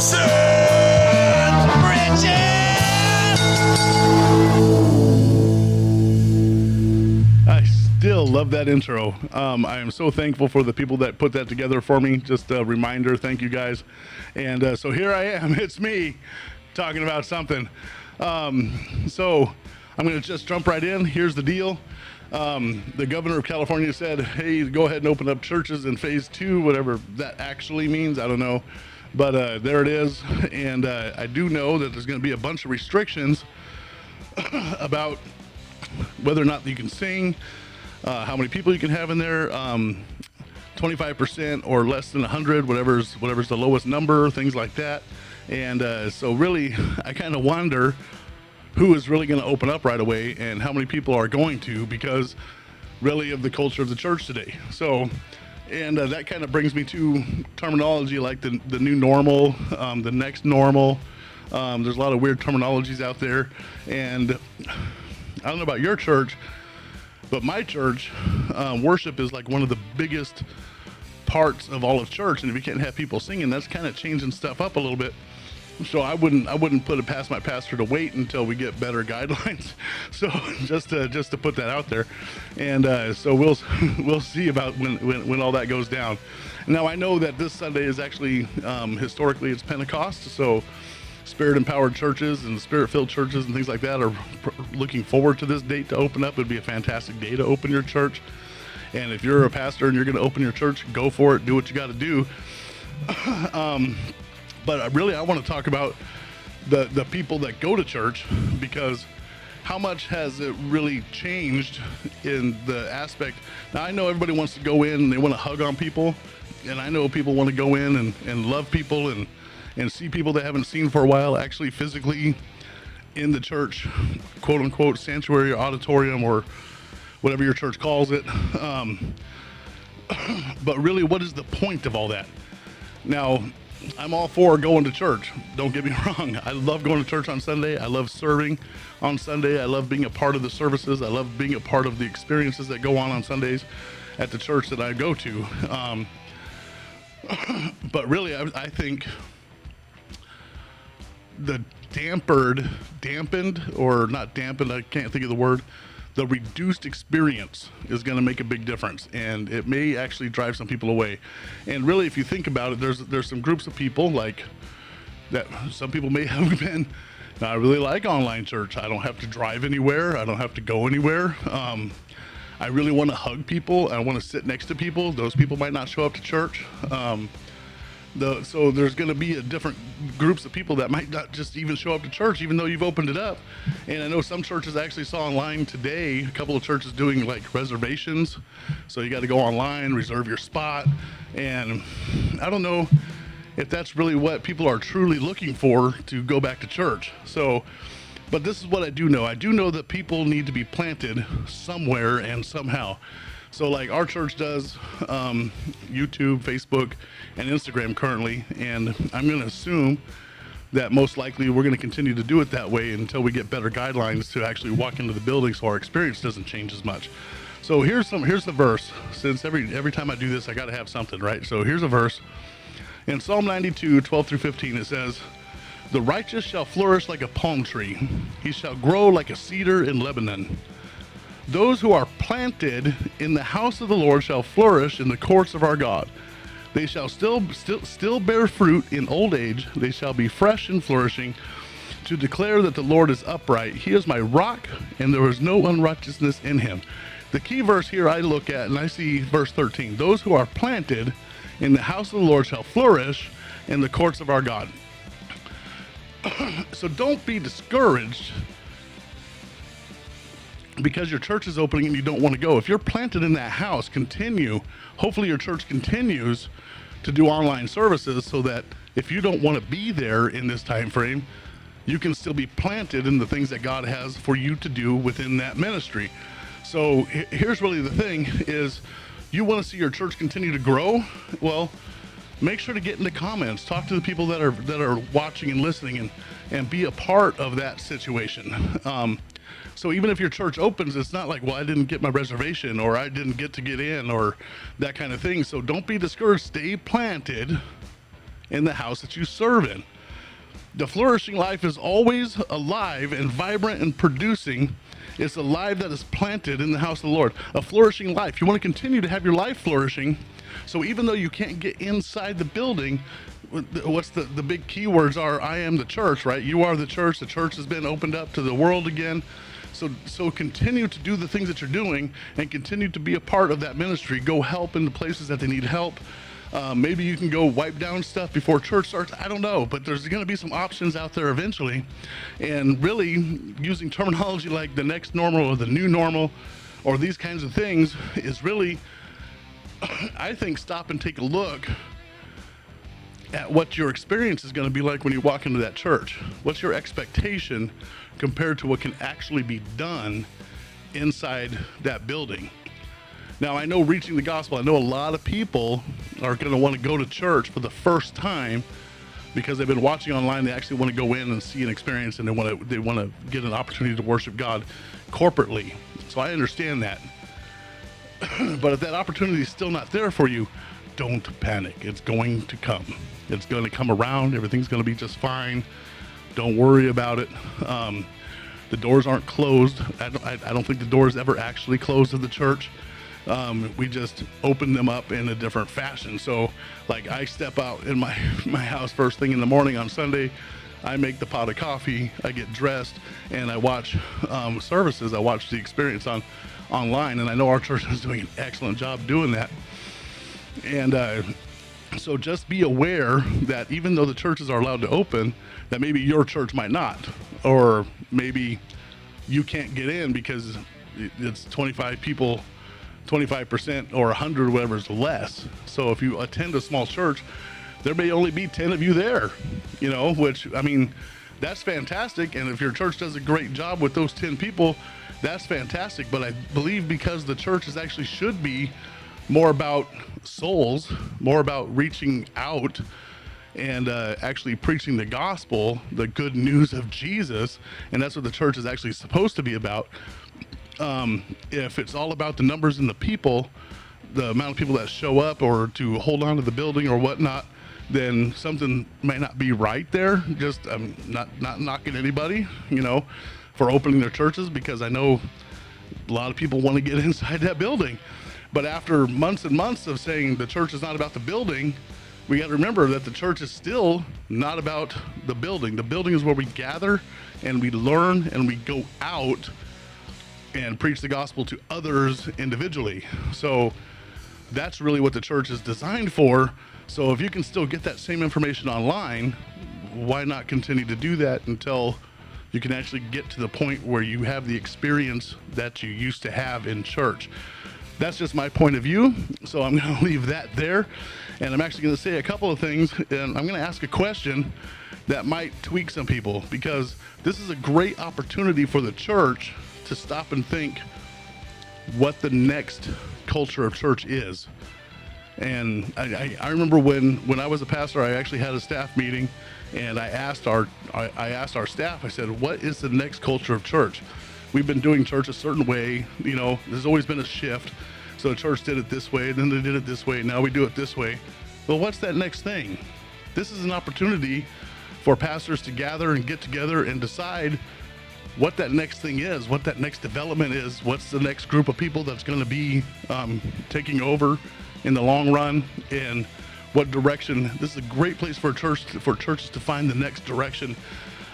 I still love that intro. I am so thankful for the people that put that together for me. Just a reminder, thank you guys. And so here I am, it's me talking about something. So I'm going to just jump right in. Here's the deal. The governor of California said, hey, go ahead and open up churches in phase 2, whatever that actually means, I don't know. But there it is. And I do know that there's going to be a bunch of restrictions about whether or not you can sing, how many people you can have in there, 25% or less than 100, whatever's the lowest number, things like that. And so really, I kind of wonder who is really going to open up right away and how many people are going to, because really of the culture of the church today. So, and that kind of brings me to terminology like the new normal, the next normal. There's a lot of weird terminologies out there. And I don't know about your church, but my church, worship is like one of the biggest parts of all of church. And if you can't have people singing, that's kind of changing stuff up a little bit. So I wouldn't put it past my pastor to wait until we get better guidelines. So just to put that out there, and so we'll see about when all that goes down. Now I know that this Sunday is actually historically it's Pentecost, so Spirit-empowered churches and Spirit-filled churches and things like that are looking forward to this date to open up. It'd be a fantastic day to open your church. And if you're a pastor and you're going to open your church, go for it. Do what you got to do. But really, I want to talk about the people that go to church, because how much has it really changed in the aspect? Now, I know everybody wants to go in and they want to hug on people. And I know people want to go in and love people and see people they haven't seen for a while, actually physically in the church, quote unquote, sanctuary or auditorium or whatever your church calls it. But really, what is the point of all that? Now, I'm all for going to church. Don't get me wrong. I love going to church on Sunday. I love serving on Sunday. I love being a part of the services. I love being a part of the experiences that go on Sundays at the church that I go to. But really, I think the dampened, or not dampened, I can't think of the word, the reduced experience is going to make a big difference, and it may actually drive some people away. And really, if you think about it, there's some groups of people like that. Some people may have been, I really like online church. I don't have to drive anywhere. I don't have to go anywhere. I really want to hug people. I want to sit next to people. Those people might not show up to church. So there's going to be a different groups of people that might not just even show up to church, even though you've opened it up. And I know some churches, I actually saw online today, a couple of churches doing like reservations. So you got to go online, reserve your spot. And I don't know if that's really what people are truly looking for to go back to church. So, but this is what I do know. I do know that people need to be planted somewhere and somehow. So like our church does YouTube, Facebook, and Instagram currently, and I'm going to assume that most likely we're going to continue to do it that way until we get better guidelines to actually walk into the building so our experience doesn't change as much. So here's the verse. Since every time I do this, I got to have something, right? So here's a verse. In Psalm 92, 12 through 15, it says, "The righteous shall flourish like a palm tree. He shall grow like a cedar in Lebanon. Those who are planted in the house of the Lord shall flourish in the courts of our God. They shall still bear fruit in old age. They shall be fresh and flourishing, to declare that the Lord is upright. He is my rock, and there is no unrighteousness in him." The key verse here I look at, and I see verse 13. Those who are planted in the house of the Lord shall flourish in the courts of our God. So don't be discouraged because your church is opening and you don't want to go. If you're planted in that house, continue. Hopefully your church continues to do online services so that if you don't want to be there in this time frame, you can still be planted in the things that God has for you to do within that ministry. So here's really the thing is, you want to see your church continue to grow? Well, make sure to get in the comments. Talk to the people that are watching and listening, and be a part of that situation. So even if your church opens, it's not like, well, I didn't get my reservation, or I didn't get to get in, or that kind of thing. So don't be discouraged. Stay planted in the house that you serve in. The flourishing life is always alive and vibrant and producing. It's a life that is planted in the house of the Lord. A flourishing life. You want to continue to have your life flourishing. So even though you can't get inside the building, what's the big keywords are, I am the church, right? You are the church. The church has been opened up to the world again. So continue to do the things that you're doing and continue to be a part of that ministry. Go help in the places that they need help. Maybe you can go wipe down stuff before church starts. I don't know, but there's going to be some options out there eventually. And really, using terminology like the next normal or the new normal or these kinds of things is really, I think, stop and take a look at what your experience is going to be like when you walk into that church. What's your expectation compared to what can actually be done inside that building? Now, I know reaching the gospel, I know a lot of people are going to want to go to church for the first time because they've been watching online. They actually want to go in and see an experience, and they want to get an opportunity to worship God corporately. So I understand that. But if that opportunity is still not there for you, don't panic. It's going to come. It's going to come around. Everything's going to be just fine. Don't worry about it. The doors aren't closed. I don't think the doors ever actually closed of the church. We just open them up in a different fashion. So like I step out in my house first thing in the morning on Sunday, I make the pot of coffee, I get dressed, and I watch services. I watch the experience online, and I know our church is doing an excellent job doing that. And so just be aware that even though the churches are allowed to open, that maybe your church might not, or maybe you can't get in because it's 25 people, 25% or 100, whatever is less. So if you attend a small church, there may only be 10 of you there, which, I mean, that's fantastic. And if your church does a great job with those 10 people, that's fantastic. But I believe because the church actually should be more about souls, more about reaching out and actually preaching the gospel, the good news of Jesus. And that's what the church is actually supposed to be about. If it's all about the numbers and the people, the amount of people that show up or to hold on to the building or whatnot, then something may not be right there. Just not knocking anybody, for opening their churches, because I know a lot of people want to get inside that building. But after months and months of saying the church is not about the building, we got to remember that the church is still not about the building. The building is where we gather and we learn and we go out and preach the gospel to others individually. So that's really what the church is designed for. So if you can still get that same information online, why not continue to do that until you can actually get to the point where you have the experience that you used to have in church? That's just my point of view. So I'm going to leave that there. And I'm actually going to say a couple of things, and I'm going to ask a question that might tweak some people, because this is a great opportunity for the church to stop and think what the next culture of church is. And I remember when I was a pastor, I actually had a staff meeting, and I asked our staff, I said, what is the next culture of church? We've been doing church a certain way, there's always been a shift. So the church did it this way, then they did it this way, now we do it this way. Well, what's that next thing? This is an opportunity for pastors to gather and get together and decide what that next thing is, what that next development is, what's the next group of people that's going to be taking over in the long run, and what direction. This is a great place for churches to find the next direction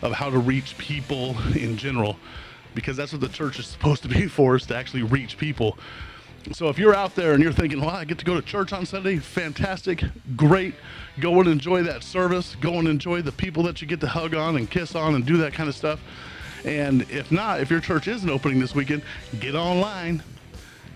of how to reach people in general, because that's what the church is supposed to be for, is to actually reach people. So if you're out there and you're thinking, well, I get to go to church on Sunday, fantastic, great. Go and enjoy that service. Go and enjoy the people that you get to hug on and kiss on and do that kind of stuff. And if not, if your church isn't opening this weekend, get online,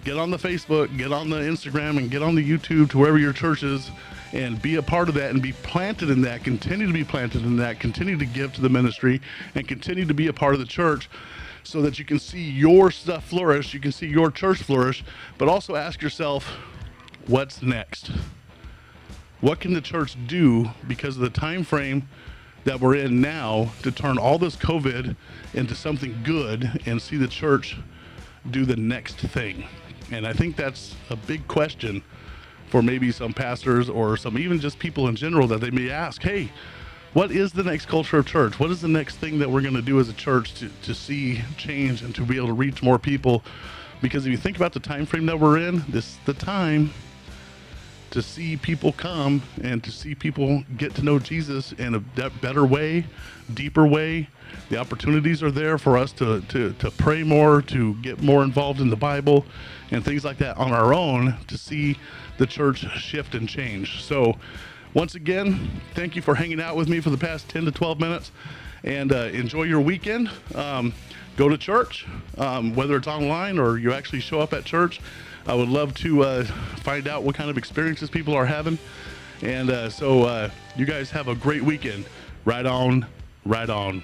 get on the Facebook, get on the Instagram, and get on the YouTube to wherever your church is, and be a part of that and be planted in that, continue to be planted in that, continue to give to the ministry, and continue to be a part of the church, so that you can see your stuff flourish, you can see your church flourish. But also ask yourself, what's next? What can the church do because of the time frame that we're in now to turn all this COVID into something good and see the church do the next thing? And I think that's a big question for maybe some pastors or some even just people in general, that they may ask, hey, what is the next culture of church? What is the next thing that we're going to do as a church to see change and to be able to reach more people? Because if you think about the time frame that we're in, this is the time to see people come and to see people get to know Jesus in a better way, deeper way. The opportunities are there for us to pray more, to get more involved in the Bible and things like that on our own to see the church shift and change. So once again, thank you for hanging out with me for the past 10 to 12 minutes, and enjoy your weekend. Go to church, whether it's online or you actually show up at church. I would love to find out what kind of experiences people are having. And so you guys have a great weekend. Right on, right on.